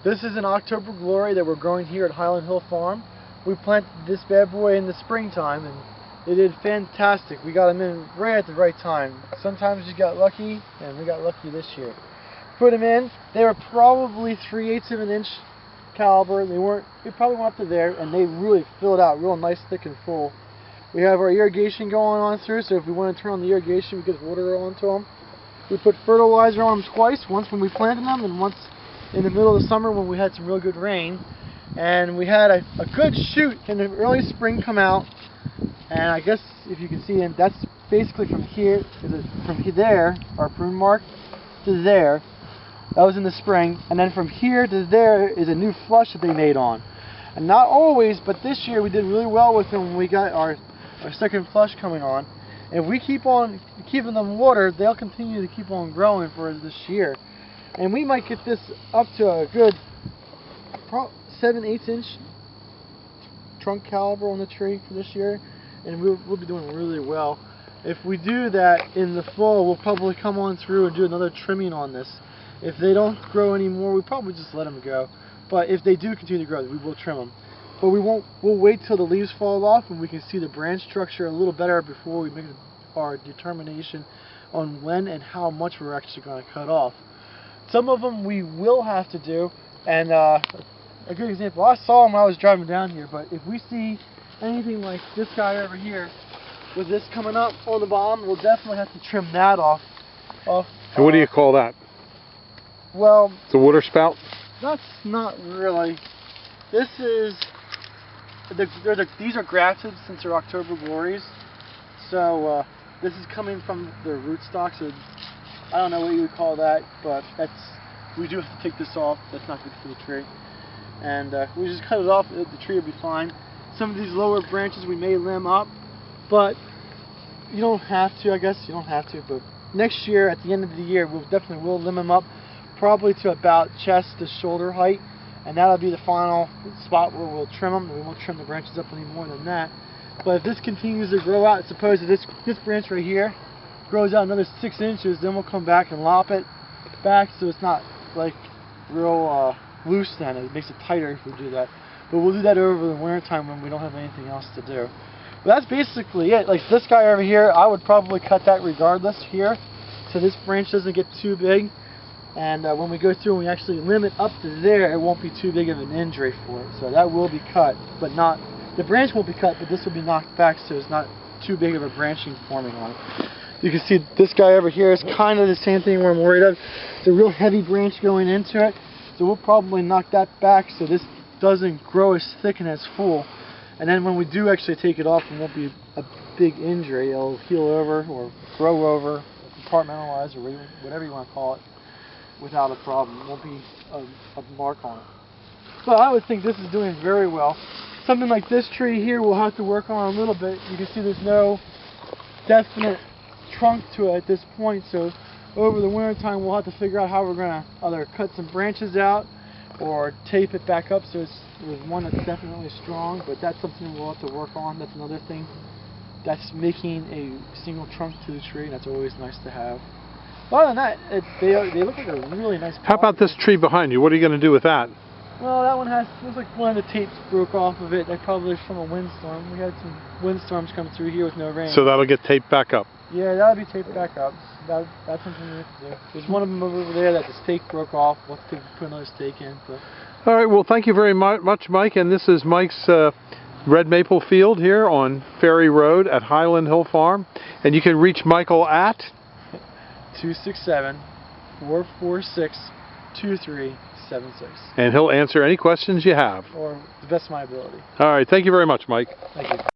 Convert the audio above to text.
This is an October Glory that we're growing here at Highland Hill Farm. We planted this bad boy in the springtime and it did fantastic. We got them in right at the right time. Sometimes you got lucky, and we got lucky this year. Put them in. They were probably 3/8 of an inch caliber. They probably went up to there, and they really filled out real nice, thick and full. We have our irrigation going on through, so if we want to turn on the irrigation, we get water onto them. We put fertilizer on them twice, once when we planted them and once in the middle of the summer when we had some real good rain. And we had a good shoot in the early spring come out, and I guess if you can see, and that's basically from here, from there, our prune mark, to there. That was in the spring, and then from here to there is a new flush that they made on. And not always, but this year we did really well with them when we got our second flush coming on. And if we keep on keeping them watered, they'll continue to keep on growing for this year. And we might get this up to a good 7/8 inch trunk caliber on the tree for this year, and we'll be doing really well. If we do that in the fall, we'll probably come on through and do another trimming on this. If they don't grow anymore, we probably just let them go. But if they do continue to grow, we will trim them. But we'll wait till the leaves fall off and we can see the branch structure a little better before we make our determination on when and how much we're actually going to cut off. Some of them we will have to do, and a good example, I saw them when I was driving down here, but if we see anything like this guy over here with this coming up on the bottom, we'll definitely have to trim that off. And what do you call that? Well, it's a water spout? That's not really. This is, these are grafted since they're October Glories. So this is coming from their rootstock, so I don't know what you would call that, but we do have to take this off. That's not good for the tree. And we just cut it off, the tree will be fine. Some of these lower branches we may limb up, but you don't have to, I guess. You don't have to, but next year, at the end of the year, we'll definitely limb them up, probably to about chest to shoulder height, and that'll be the final spot where we'll trim them. We won't trim the branches up any more than that. But if this continues to grow out, suppose that this branch right here grows out another 6 inches, then we'll come back and lop it back so it's not like real loose then. It makes it tighter if we do that. But we'll do that over the winter time when we don't have anything else to do. But that's basically it. Like this guy over here, I would probably cut that regardless here, so this branch doesn't get too big. And when we go through and we actually limb it up to there, it won't be too big of an injury for it. So that will be cut, but not, the branch won't be cut, but this will be knocked back so it's not too big of a branching forming on it. You can see this guy over here is kind of the same thing we're worried of. It's a real heavy branch going into it, so we'll probably knock that back so this doesn't grow as thick and as full. And then when we do actually take it off, it won't be a big injury. It'll heal over or grow over, compartmentalize, or whatever you want to call it, without a problem. It won't be a mark on it. But I would think this is doing very well. Something like this tree here we'll have to work on a little bit. You can see there's no definite trunk to it at this point, so over the winter time we'll have to figure out how we're going to either cut some branches out or tape it back up so there's one that's definitely strong, but that's something we'll have to work on. That's another thing that's making a single trunk to the tree, and that's always nice to have. Other than that, they look like a really nice product. How about this tree behind you? What are you going to do with that? Well, that one looks like one of the tapes broke off of it. That probably from a windstorm. We had some windstorms come through here with no rain. So that'll get taped back up? Yeah, that'll be taped back up. That's something we have to do. There's one of them over there that the stake broke off. We'll have to put another stake in. But. All right, well, thank you very much, Mike. And this is Mike's red maple field here on Ferry Road at Highland Hill Farm. And you can reach Michael at 267-446-2376. And he'll answer any questions you have. Or the best of my ability. All right, thank you very much, Mike. Thank you.